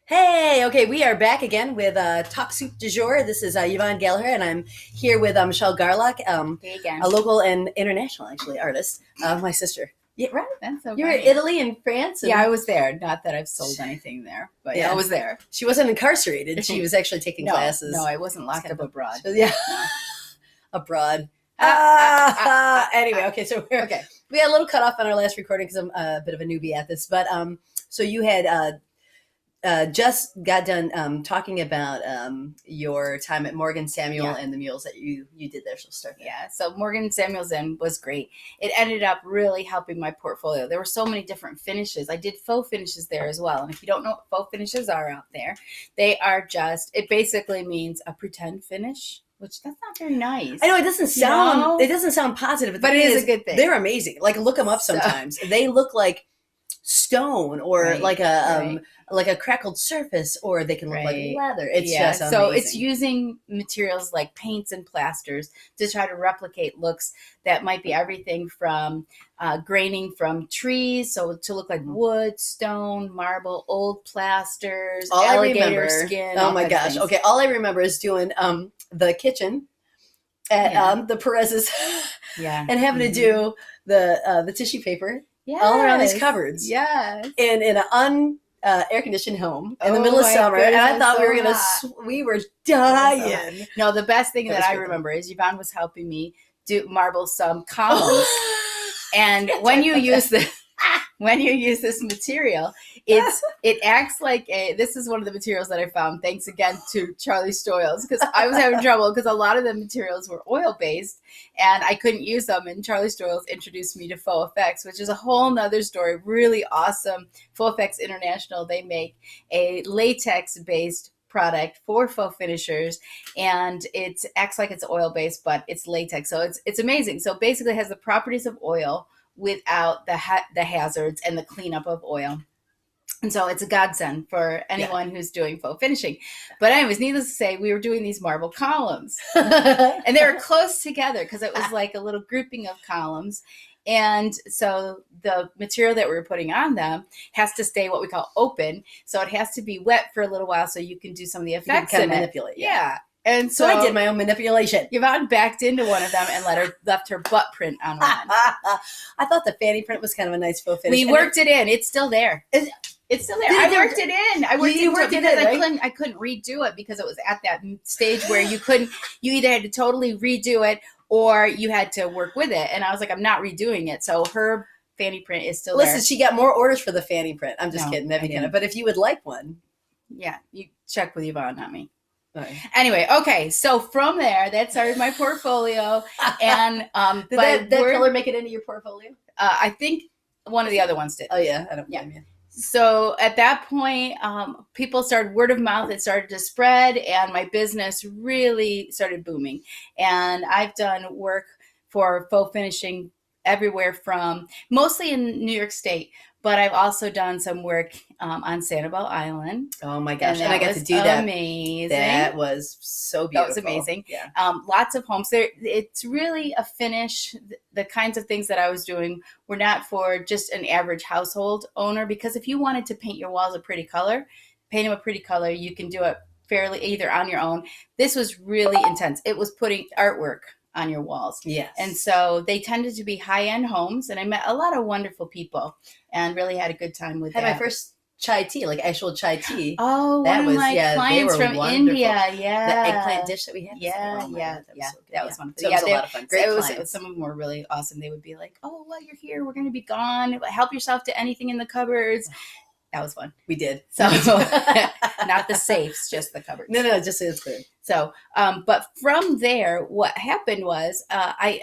Hey, okay, we are back again with Talk Soup du Jour. This is Yvonne Gallagher, and I'm here with Michelle Garlock, Hey again. a local and international, actually, artist. My sister. Yeah, right? That's so You're in funny. Italy and France? And Yeah, I was there. Not that I've sold anything there, but Yeah. I was there. She wasn't incarcerated. She was actually taking No, classes. no, I wasn't locked up abroad. Yeah. No. Abroad. Anyway, okay, so okay. we had a little cutoff on our last recording because I'm a bit of a newbie at this. But so you had just got done talking about your time at Morgan Samuel Yeah. and the mules that you did there. So start there. Yeah, so Morgan Samuels Inn was great. It ended up really helping my portfolio. There were so many different finishes. I did faux finishes there as well. And if you don't know what faux finishes are out there, they are just, it basically means a pretend finish, which that's not very nice. I know it doesn't sound positive, But it is a good thing. They're amazing. Like look them up sometimes. They look like stone or Right, like a right. like a crackled surface, or they can look Right. like leather. It's just amazing. so it's using materials like paints and plasters to try to replicate looks that might be everything from graining from trees, so to look like wood, stone, marble, old plasters, all alligator I remember, skin. oh all my kinds of gosh. things. Okay, all I remember is doing the kitchen at Yeah. the Perez's Yeah, and having to do the tissue paper yes. all around these cupboards. Yes. in an air conditioned home in the Oh middle of my summer, and I goodness, thought we so were gonna hot. we were dying. No, the best thing That that was I great. remember is Yvonne was helping me do marble some columns. And when you use this material, it acts like this is one of the materials that I found, thanks again to Charlie Stoyles, because I was having trouble because a lot of the materials were oil based and I couldn't use them, and Charlie Stoyles introduced me to Faux Effects, which is a whole nother story. Really awesome. Faux Effects International, they make a latex based product for faux finishers, and it acts like it's oil based, but it's latex, so it's amazing. So basically it has the properties of oil without the hazards and the cleanup of oil. And so it's a godsend for anyone who's doing faux finishing. But anyways, needless to say, we were doing these marble columns. And they were close together because it was like a little grouping of columns. And so the material that we were putting on them has to stay what we call open. So it has to be wet for a little while so you can do some of the effects kind in of it. manipulate. Yeah. And So I did my own manipulation. Yvonne backed into one of them and left her butt print on one. I thought the fanny print was kind of a nice faux finish. We worked it in. It's still there. It's still there. I worked it in. I worked You into worked it it because in, right? I couldn't redo it because it was at that stage where you either had to totally redo it or you had to work with it. And I was like, I'm not redoing it. So her fanny print is still there. Listen, she got more orders for the fanny print. I'm just No, kidding. That'd be I kind of. didn't. But if you would like one, Yeah, you check with Yvonne, not me. okay. Anyway, okay. So from there, that started my portfolio. And Did that color make it into your portfolio? I think one of the other ones did. Oh yeah, I don't blame you. So at that point, people started, word of mouth, it started to spread, and my business really started booming. And I've done work for faux finishing everywhere from, mostly in New York State, but I've also done some work on Sanibel Island. Oh my gosh, and that I got was to do that. amazing. That was so beautiful. That was amazing. Yeah. Lots of homes there. It's really a finish. The kinds of things that I was doing were not for just an average household owner, because if you wanted to paint your walls a pretty color, paint them a pretty color, you can do it fairly either on your own. This was really intense. It was putting artwork on your walls. Yes. And so they tended to be high-end homes, and I met a lot of wonderful people and really had a good time with had that. my first chai tea, like actual chai tea. Oh, that one was of my they clients were from wonderful. India. The Yeah. eggplant dish that we had. Yeah, Oh my yeah, God, that was yeah. so good. That was wonderful. So it was a lot of fun. Great clients. Some of them were really awesome. They would be like, "Oh, well, you're here. We're going to be gone. Help yourself to anything in the cupboards." That was fun. We did. So not the safes, just the cupboards. No, just so it's clear. So, but from there, what happened was I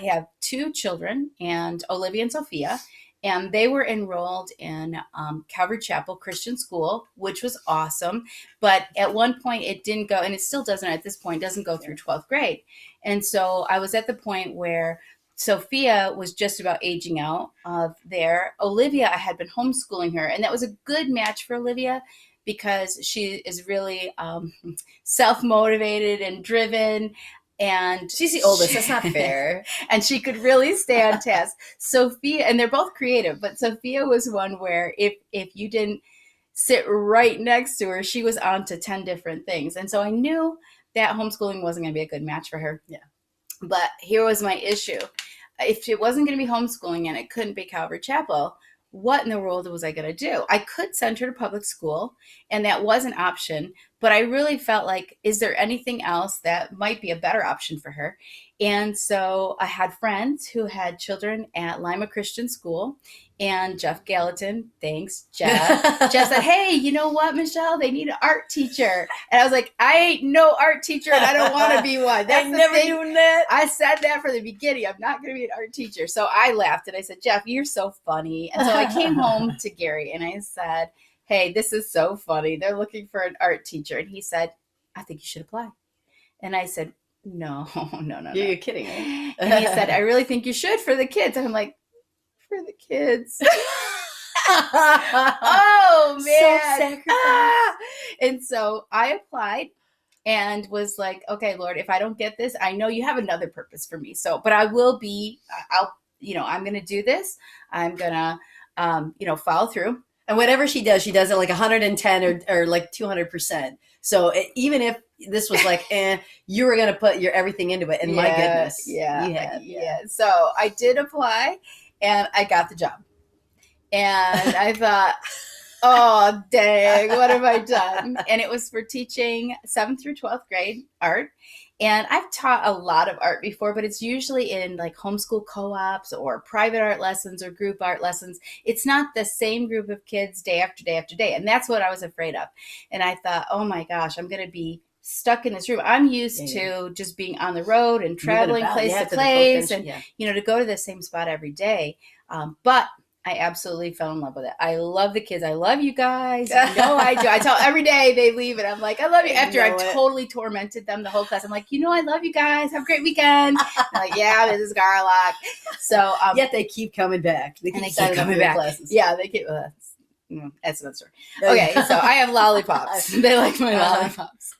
have 2 children, and Olivia and Sophia, and they were enrolled in Calvary Chapel Christian School, which was awesome. But at one point it didn't go, and it still doesn't at this point, doesn't go through 12th grade. And so I was at the point where Sophia was just about aging out of there. Olivia, I had been homeschooling her, and that was a good match for Olivia because she is really self-motivated and driven. And she's the oldest. That's not fair. And she could really stay on task. Sophia, and they're both creative, but Sophia was one where if you didn't sit right next to her. She was on to 10 different things. And so I knew that homeschooling wasn't going to be a good match for her. Yeah. But here was my issue. If it wasn't going to be homeschooling and it couldn't be Calvary Chapel, what in the world was I going to do? I could send her to public school, and that was an option. But I really felt like, is there anything else that might be a better option for her? And so I had friends who had children at Lima Christian School, and Jeff Gallatin, thanks, Jeff. Jeff said, hey, you know what, Michelle? They need an art teacher. And I was like, I ain't no art teacher, and I don't want to be one. That's I never doing that. I said that from the beginning. I'm not going to be an art teacher. So I laughed, and I said, Jeff, you're so funny. And so I came home to Gary, and I said, hey, this is so funny. They're looking for an art teacher. And he said, I think you should apply. And I said, no. You're kidding me. And he said, I really think you should for the kids. And I'm like, for the kids. Oh, man. Self-sacrifice. And so I applied and was like, okay, Lord, if I don't get this, I know you have another purpose for me. So, but I will be, I'm going to do this. I'm going to, follow through. And whatever she does it like 110 or like 200%. So even if this was like, you were going to put your everything into it. And my goodness. Yeah. So I did apply and I got the job. And I thought, oh, dang, what have I done? And it was for teaching 7th through 12th grade art. And I've taught a lot of art before, but it's usually in like homeschool co-ops or private art lessons or group art lessons. It's not the same group of kids day after day after day. And that's what I was afraid of. And I thought, oh my gosh, I'm going to be stuck in this room. I'm used to just being on the road and traveling place to place and, to go to the same spot every day. But I absolutely fell in love with it. I love the kids. I love you guys. I do. I tell every day they leave and I'm like, I love you. After I've totally tormented them the whole class, I'm like, I love you guys. Have a great weekend. I'm like, yeah, this is Garlock. So yet they keep coming back. They keep coming back. Classes. Yeah, they keep. That's another story. Okay, so I have lollipops. They like my lollipops.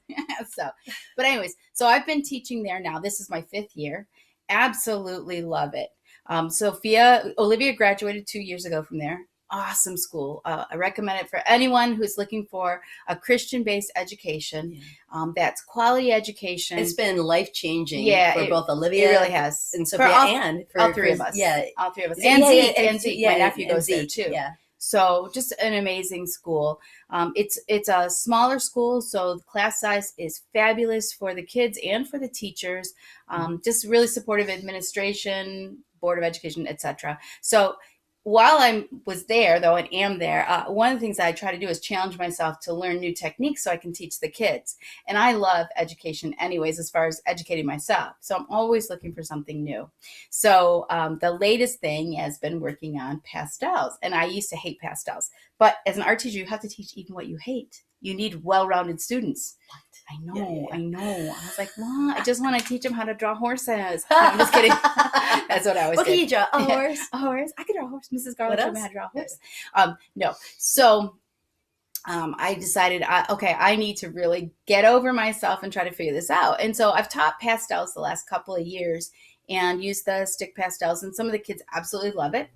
But anyways, so I've been teaching there now. This is my 5th year. Absolutely love it. Olivia graduated 2 years ago from there. Awesome school. I recommend it for anyone who's looking for a Christian-based education. That's quality education. It's been life-changing for both It Olivia. really has. And Sophia and for all three of us. Yeah. All three of us. And Zeke. My nephew goes there too. Yeah. So just an amazing school. It's a smaller school, so the class size is fabulous for the kids and for the teachers. Just really supportive administration, Board of Education, etc. So while I was there, though, and am there, one of the things I try to do is challenge myself to learn new techniques so I can teach the kids. And I love education anyways, as far as educating myself. So I'm always looking for something new. So the latest thing has been working on pastels. And I used to hate pastels. But as an art teacher, you have to teach even what you hate. You need well-rounded students. I know. I was like, what? I just want to teach them how to draw horses. No, I'm just kidding. That's what I always What did. can you draw? A horse? A horse. I could draw a horse. Mrs. Garlock showed me how to draw a horse. No. So I decided, I need to really get over myself and try to figure this out. And so I've taught pastels the last couple of years and used the stick pastels. And some of the kids absolutely love it.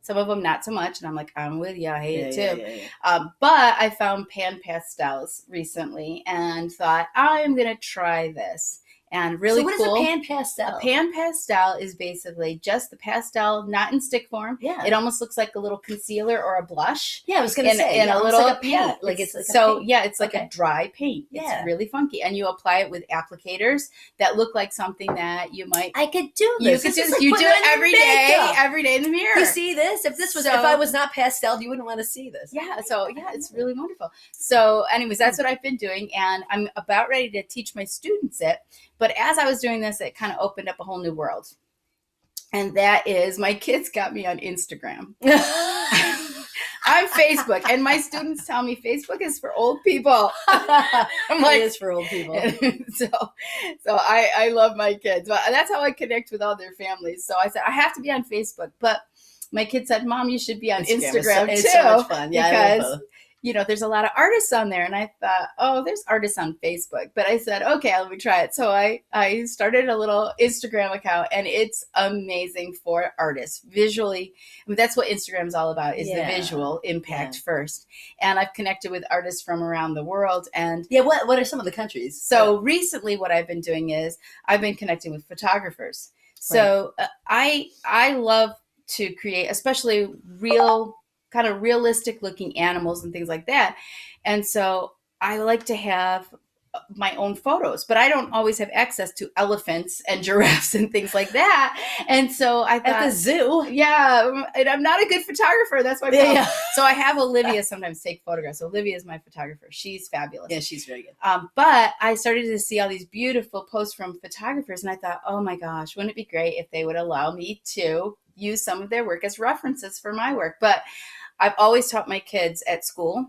Some of them not so much. And I'm like, I'm with you. I hate it too. But I found pan pastels recently and thought, I'm going to try this. And really cool. So what is a pan pastel? A pan pastel is basically just the pastel, not in stick form. Yeah. It almost looks like a little concealer or a blush. Yeah, I was going to say. And a little like a paint. Yeah, like it's like so, yeah, it's like a dry paint. Yeah. It's really funky. And you apply it with applicators that look like something that you might. I could do this. You do it every day in the mirror. You see this? If I was not pastel, you wouldn't want to see this. Yeah. So, yeah, it's really wonderful. So, anyways, that's what I've been doing. And I'm about ready to teach my students it. But as I was doing this, it kind of opened up a whole new world. And that is, my kids got me on Instagram. I'm Facebook. And my students tell me Facebook is for old people. I'm like, it is for old people. So I love my kids. But that's how I connect with all their families. So I said, I have to be on Facebook. But my kids said, Mom, you should be on Instagram too. It's so much fun. Yeah, because there's a lot of artists on there. And I thought, oh, there's artists on Facebook. But I said, okay, let me try it. So I started a little Instagram account, and it's amazing for artists visually. I mean, that's what Instagram's all about, is the visual impact first. And I've connected with artists from around the world. And what are some of the countries? So recently what I've been doing is I've been connecting with photographers. So I love to create, especially kind of realistic looking animals and things like that. And so I like to have my own photos, but I don't always have access to elephants and giraffes and things like that. And so I thought, at the zoo, and I'm not a good photographer. That's my problem. So I have Olivia sometimes take photographs. Olivia is my photographer. She's fabulous. Yeah, she's very good. But I started to see all these beautiful posts from photographers, and I thought, oh my gosh, wouldn't it be great if they would allow me to use some of their work as references for my work? But I've always taught my kids at school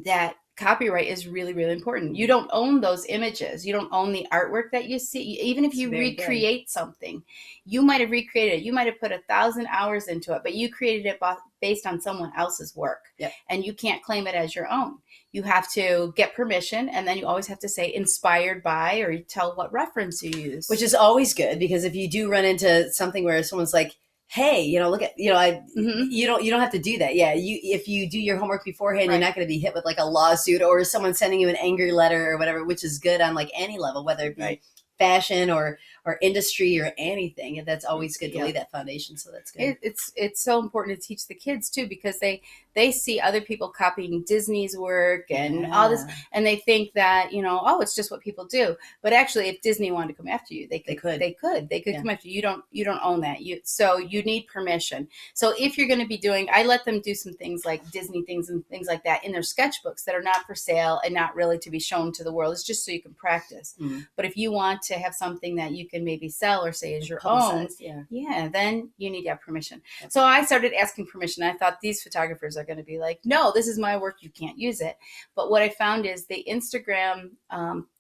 that copyright is really, really important. You don't own those images. You don't own the artwork that you see. Even if you recreate something, you might have recreated it. You might have put 1,000 hours into it, but you created it based on someone else's work. And you can't claim it as your own. You have to get permission, and then you always have to say inspired by, or you tell what reference you use. Which is always good, because if you do run into something where someone's like, hey, look at, you don't have to do that. If you do your homework beforehand, you're not going to be hit with like a lawsuit or someone sending you an angry letter or whatever, which is good on like any level, whether it be fashion or industry or anything. And that's always good to lay that foundation. So that's good. It's so important to teach the kids too, because they see other people copying Disney's work and all this, and they think that, oh, it's just what people do. But actually, if Disney wanted to come after you, they could come after you. You don't own that. So you need permission. So if you're going to be doing, I let them do some things like Disney things and things like that in their sketchbooks that are not for sale and not really to be shown to the world. It's just so you can practice. But if you want to have something that you can maybe sell or say is your own, then you need to have permission. So I started asking permission. I thought these photographers are going to be like, no, this is my work, you can't use it. But what I found is the Instagram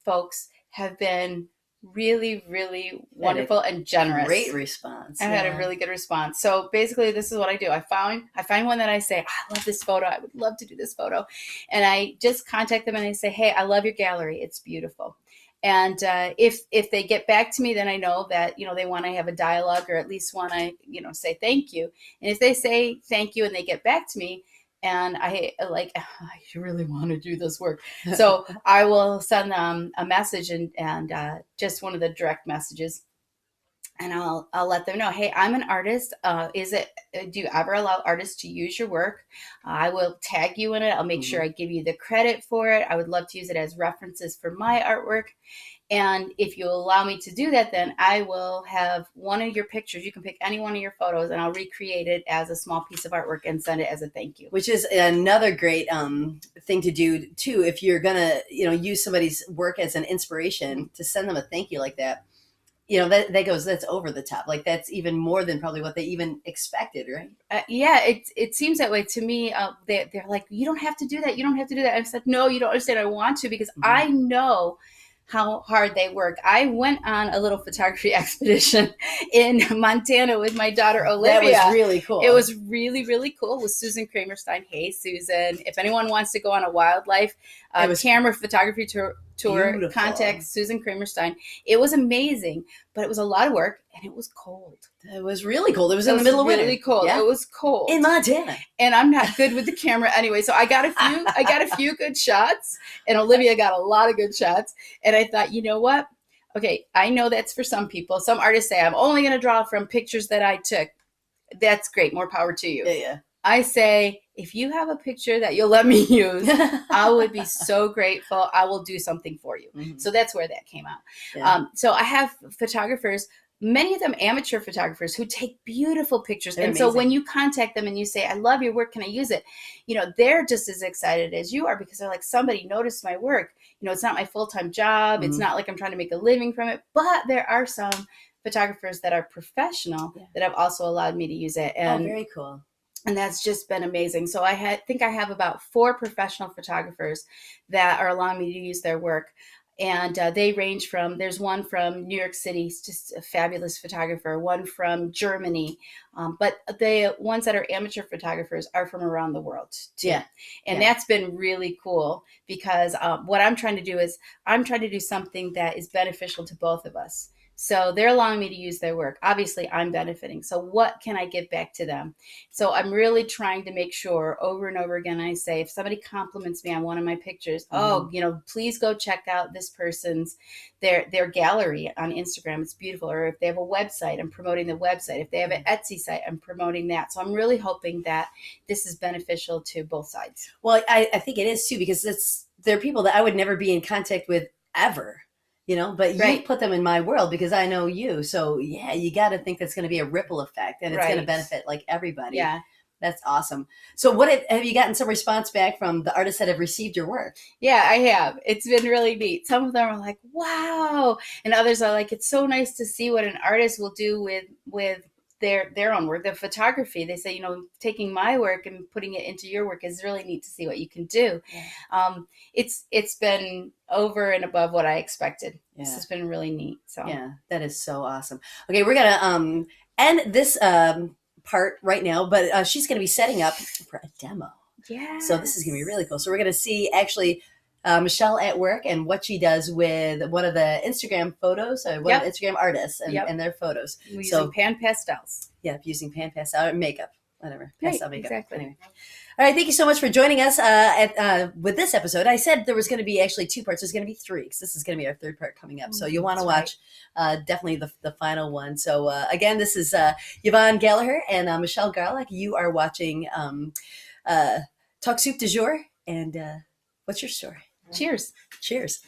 folks have been really, really wonderful and generous. Great response. I had a really good response. So basically, this is what I do. I find one that I say, I love this photo. I would love to do this photo. And I just contact them and I say, hey, I love your gallery. It's beautiful. And if they get back to me, then I know that, they want to have a dialogue, or at least want to, say thank you. And if they say thank you and they get back to me, and I really want to do this work, so I will send them a message and just one of the direct messages. And I'll let them know, hey, I'm an artist. Do you ever allow artists to use your work? I will tag you in it. I'll make sure I give you the credit for it. I would love to use it as references for my artwork. And if you allow me to do that, then I will have one of your pictures. You can pick any one of your photos, and I'll recreate it as a small piece of artwork and send it as a thank you. Which is another great thing to do too. If you're gonna, use somebody's work as an inspiration, to send them a thank you like that. That's over the top. Like, that's even more than probably what they even expected, right? It seems that way to me. They're like, you don't have to do that. You don't have to do that. I said, no, you don't understand. I want to, because I know how hard they work. I went on a little photography expedition in Montana with my daughter, Olivia. That was really cool. It was really, really cool with Susan Kramerstein. Hey, Susan. If anyone wants to go on a wildlife camera photography tour, contact Susan Kramerstein. It was amazing, but it was a lot of work, and it was cold. It was really cold. It was in the middle of winter. Really cold. Yeah. It was cold in Montana, and I'm not good with the camera anyway. So I got a few good shots, and Olivia got a lot of good shots. And I thought, you know what? Okay, I know that's for some people. Some artists say, I'm only going to draw from pictures that I took. That's great. More power to you. Yeah. I say, if you have a picture that you'll let me use, I would be so grateful. I will do something for you. So that's where that came out. Yeah. So I have photographers, many of them amateur photographers, who take beautiful pictures. They're and amazing. So when you contact them and you say, I love your work, can I use it? They're just as excited as you are, because they're like, somebody noticed my work. It's not my full-time job. It's not like I'm trying to make a living from it. But there are some photographers that are professional that have also allowed me to use it. And very cool. And that's just been amazing. So I think I have about 4 professional photographers that are allowing me to use their work. And they range from, there's one from New York City, he's just a fabulous photographer, one from Germany, but the ones that are amateur photographers are from around the world too. Yeah. And that's been really cool because what I'm trying to do is I'm trying to do something that is beneficial to both of us. So they're allowing me to use their work. Obviously, I'm benefiting. So what can I give back to them? So I'm really trying to make sure over and over again, I say, if somebody compliments me on one of my pictures, oh, you know, please go check out this person's, their gallery on Instagram. It's beautiful. Or if they have a website, I'm promoting the website. If they have an Etsy site, I'm promoting that. So I'm really hoping that this is beneficial to both sides. Well, I think it is too, because there are people that I would never be in contact with ever. You know, but you put them in my world because I know you. So yeah, you got to think that's going to be a ripple effect, and it's going to benefit like everybody. Yeah. That's awesome. So have you gotten some response back from the artists that have received your work? Yeah, I have. It's been really neat. Some of them are like, wow. And others are like, it's so nice to see what an artist will do with their own work, the photography. They say, you know, taking my work and putting it into your work is really neat to see what you can do. Yeah. It's been over and above what I expected. Yeah. This has been really neat. So yeah, that is so awesome. Okay, we're gonna end this part right now, but she's gonna be setting up for a demo. Yeah. So this is gonna be really cool. So we're gonna see actually Michelle at work and what she does with one of the Instagram photos, one of the Instagram artists and their photos. Using pan pastels. Yeah, using pan pastel makeup, whatever. Pastel makeup. Exactly. Anyway. All right, thank you so much for joining us with this episode. I said there was going to be actually 2 parts. There's going to be 3 because this is going to be our 3rd part coming up. So you'll want to watch definitely the final one. So again, this is Yvonne Gallagher and Michelle Garlock. You are watching Talk Soup du Jour. And what's your story? Cheers. Cheers.